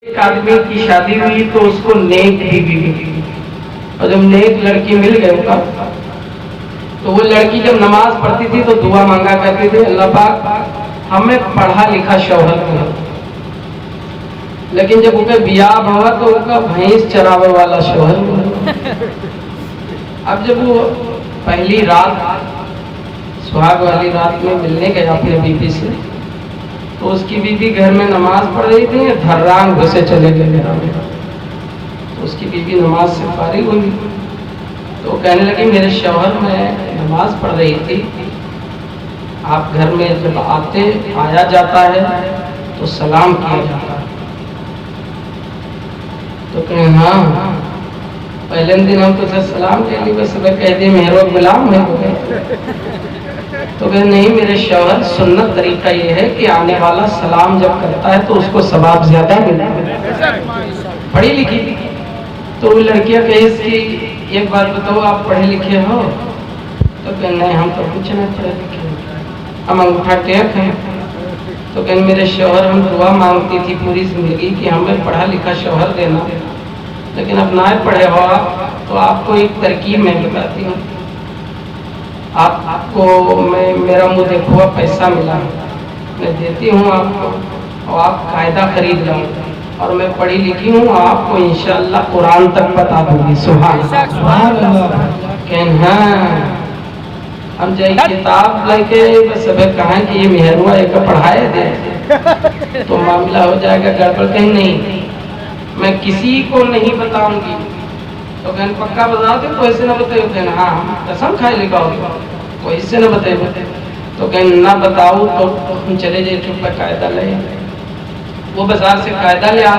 ایک آدمی کی شادی ہوئی تو اس کو نیک بیوی ملی، اور جب نیک لڑکی مل گئی کا تو وہ لڑکی جب نماز پڑھتی تھی تو دعا مانگا کرتی تھی، اللہ پاک ہمیں پڑھا لکھا شوہر دے۔ لیکن جب اسے بیاہ ہوا تو ان کا بھینس چراوے والا شوہر ہوا۔ اب جب وہ پہلی رات سہاگ والی رات میں ملنے گیا اپنے بیوی سے تو اس کی بیوی گھر میں نماز پڑھ رہی تھی، دھران گھسے چلے گئے گھر میں۔ تو اس کی بیوی نماز سے فارغ ہوئی تو کہنے لگی میرے شوہر میں نماز پڑھ رہی تھی، آپ گھر میں جب آیا جاتا ہے تو سلام کیا جاتا ہے۔ تو کہیں ہاں پہلے دن ہم تو سلام کے لیے بس کہہ دیے مہرو غلام ہے تو کہ نہیں میرے شوہر سنت طریقہ یہ ہے کہ آنے والا سلام جب کرتا ہے تو اس کو ثواب زیادہ ملتا ہے۔ پڑھی لکھی تو وہ لڑکیاں کہ اس کی ایک بات بتاؤ آپ پڑھے لکھے ہو؟ تو کہ نہیں ہم تو کچھ نہیں پڑھے لکھے، ہم انگوٹھا ٹیک ہیں۔ تو کہ میرے شوہر ہم دعا مانگتی تھی پوری زندگی کہ ہمیں پڑھا لکھا شوہر دینا، لیکن اب نہ پڑھے ہو آپ تو آپ کو ایک ترکیب میں بتاتی ہوں، آپ کو میں میرا منہ دیکھوا پیسہ ملا میں دیتی ہوں آپ کو، اور آپ قاعدہ خرید لوں اور میں پڑھی لکھی ہوں آپ کو انشاءاللہ قرآن تک بتا دوں گی۔ سبحان اللہ۔ کہن ہاں ہم جائے کتاب لے کے بس ابھی کہاں کہ یہ مہروا ایک پڑھائے دے تو معاملہ ہو جائے گا گڑبڑ۔ کہیں نہیں میں کسی کو نہیں بتاؤں گی۔ تو کہن پکا بتا دے کوئی سے نہ بتائیو؟ کہن ہاں قسم کھائے لکھا ہوگا کوئی سے نہ بتائیو۔ تو کہن نہ بتاؤ تو ہم چلے جائے چپ پہ قاعدہ لے۔ وہ بازار سے قاعدہ لے آ،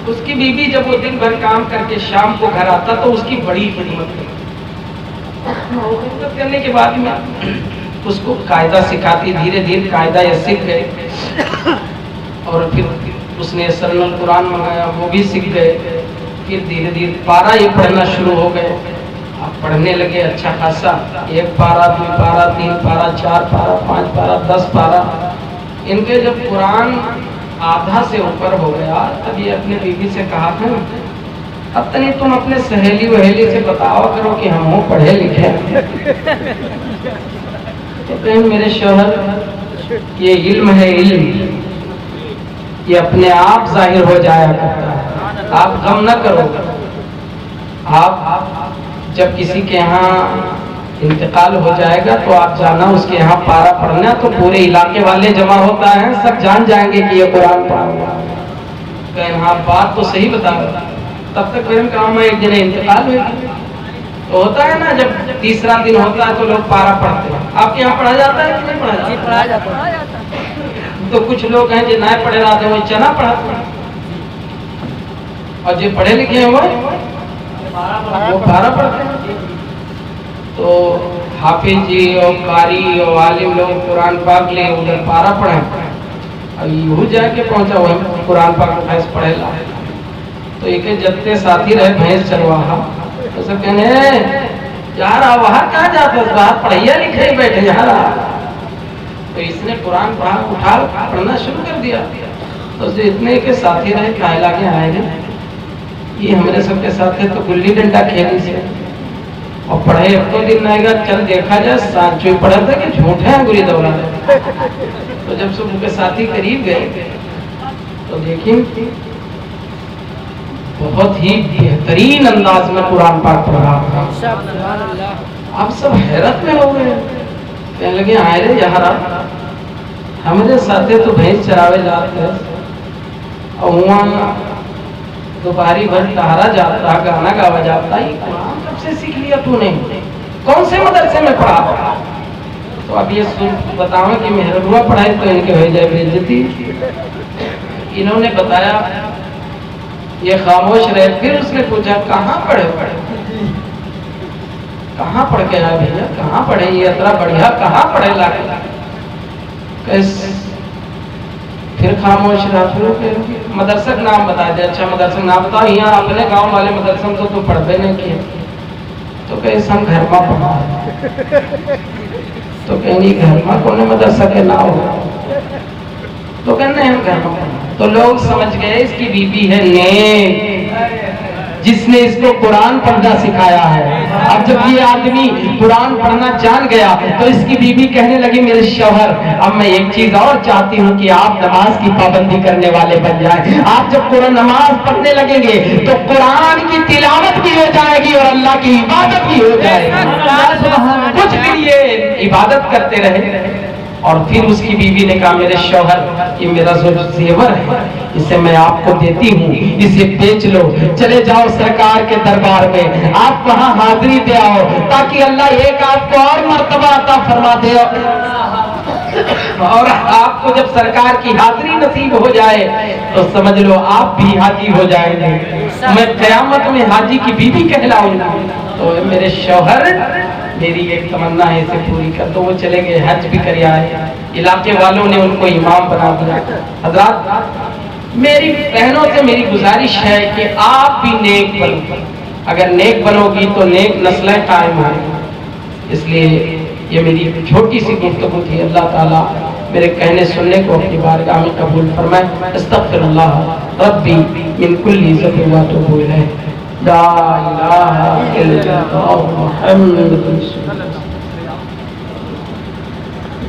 اس کی بیوی جب وہ دن بھر کام کر کے شام کو گھر آتا تو اس کی بڑی خدمت کرنے کے بعد میں اس کو قاعدہ سکھاتی، دھیرے دھیرے قاعدہ یہ سیکھ گئے، اور پھر اس نے سرن القرآن منگایا وہ بھی سیکھ گئے۔ پھر دھیرے دھیرے پارہ یہ پڑھنا شروع ہو گئے، اب پڑھنے لگے اچھا خاصا، 1 پارہ 2 پارہ 3 پارہ 4 پارہ 5 پارہ 10 پارہ۔ ان کے جب قرآن آدھا سے اوپر ہو گیا تب یہ اپنے بیوی سے کہا تھا اب تنی تم اپنے سہیلی وہیلی سے بتاؤ کرو کہ ہم پڑھے لکھے۔ تو کہیں میرے شوہر یہ علم ہے، علم یہ اپنے آپ ظاہر ہو جایا کرتا ہے، آپ غم نہ کرو۔ آپ جب کسی کے ہاں انتقال ہو جائے گا تو آپ جانا اس کے یہاں پارہ پڑھنا تو پورے علاقے والے جمع ہوتا ہے، سب جان جائیں گے کہ یہ قرآن پڑھا ہوا ہے۔ کہیں ہاں بات تو صحیح بتا رہا، تب تک میرے کام میں ایک دن انتقال ہوئی تو ہوتا ہے نا جب تیسرا دن ہوتا ہے تو لوگ پارہ پڑھتے ہیں۔ آپ کے یہاں پڑھا جاتا ہے کہ نہیں پڑھا جاتا؟ پڑھا جاتا ہے۔ تو کچھ لوگ ہیں جو نہ پڑھے رہتے ہیں وہ چنا پڑھاتے ہیں، اور جو پڑھے لکھے ہیں وہ پارہ پڑھتے ہیں۔ تو حافظ جی اور قاری اور عالم لوگ قرآن پاک لے ادھر پارہ پڑھیں، اب یہو جا کے پہنچا ہوا ہے قرآن پاک بھینس پڑھے لا۔ تو ایک جتنے ساتھی رہے بھینس چرواہا تو سب کہنے یار وہاں کہاں جاتا ہے، باہر پڑھیا لکھے ہی بیٹھے یار۔ تو اس نے قرآن پڑھا اٹھا پڑھنا شروع کر دیا، تو اتنے کے ساتھی رہے کہنے لگے آئے گے یہ ہمارے سب کے ساتھ ہے تو گلی ڈنڈا کھیلی سے اور پڑھے اب تو دن آئے گا چل دیکھا جائے سانچو پڑھا تھا کہ جھوٹ ہے انگوری دوڑا ہے۔ تو جب سب کے ساتھی قریب گئے تو دیکھیں بہت ہی بہترین انداز میں قرآن پاک پڑھ رہا تھا۔ اب سب حیرت میں ہو گئے، کہنے لگے آئے رے یہاں ہمارے ساتھ تو بھینس چراوے جاتے ہیں اور وہاں دوپہری بھر ٹہرا جاتا گانا گاوا جاتا، یہ قرآن کب سے سیکھ لیا تو نے، کون سے مدرسے میں پڑھا؟ تو اب یہ بتاؤں کہ مہربا پڑھائی تو ان کے ہو جائے بےعزتی۔ انہوں نے بتایا یہ خاموش رہے، پھر اس نے پوچھا کہاں پڑھے کہاں پڑھ کے آئے بھیا، کہاں پڑھے یہ اتنا بڑھیا کہاں پڑھے لا کے؟ پھر خاموش رہا، پھر مدرسہ کا نام بتا دیا، اچھا مدرسہ کا نام بتاؤ، یہاں اپنے گاؤں والے مدرسہ میں تو پڑھتے نہیں کیے، تو کہ ہم گھر میں پڑھا۔ تو کہیں گھر میں کون مدرسہ کے نام ہو؟ تو کہنے ہم گھر میں پڑھا۔ تو لوگ سمجھ گئے اس کی بیوی ہے نیک، جس نے اس کو قرآن پڑھنا سکھایا ہے۔ اب جب یہ آدمی قرآن پڑھنا جان گیا تو اس کی بیوی کہنے لگی میرے شوہر اب میں ایک چیز اور چاہتی ہوں کہ آپ نماز کی پابندی کرنے والے بن جائیں۔ آپ جب قرآن نماز پڑھنے لگیں گے تو قرآن کی تلاوت بھی ہو جائے گی اور اللہ کی عبادت بھی ہو جائے گی۔ کچھ بھی یہ عبادت کرتے رہے۔ اور پھر اس کی بیوی نے کہا میرے شوہر یہ میرا زیور ہے، اسے میں آپ کو دیتی ہوں، اسے بیچ لو، چلے جاؤ سرکار کے دربار میں، آپ وہاں حاضری دے آؤ تاکہ اللہ ایک آپ کو اور مرتبہ عطا فرما دے، اور آپ کو جب سرکار کی حاضری نصیب ہو جائے تو سمجھ لو آپ بھی حاجی ہو جائیں گے، میں قیامت میں حاجی کی بیوی کہلاؤں گا۔ تو میرے شوہر میری ایک تمنا ہے اسے پوری کر دو۔ وہ چلے گئے، حج بھی کر آئے، علاقے والوں نے ان کو امام بنا دیا۔ حضرات میری بہنوں سے میری گزارش ہے کہ آپ بھی نیک بنو، اگر نیک بنو گی تو نیک نسلیں قائم آئیں، اس لیے یہ میری چھوٹی سی گفتگو تھی۔ اللہ تعالیٰ میرے کہنے سننے کو اپنی بارگاہ میں قبول فرمائے۔ استغفر اللہ ربی من کل ذنب واتوب الیہ۔ لا الہ الا اللہ محمد رسول اللہ۔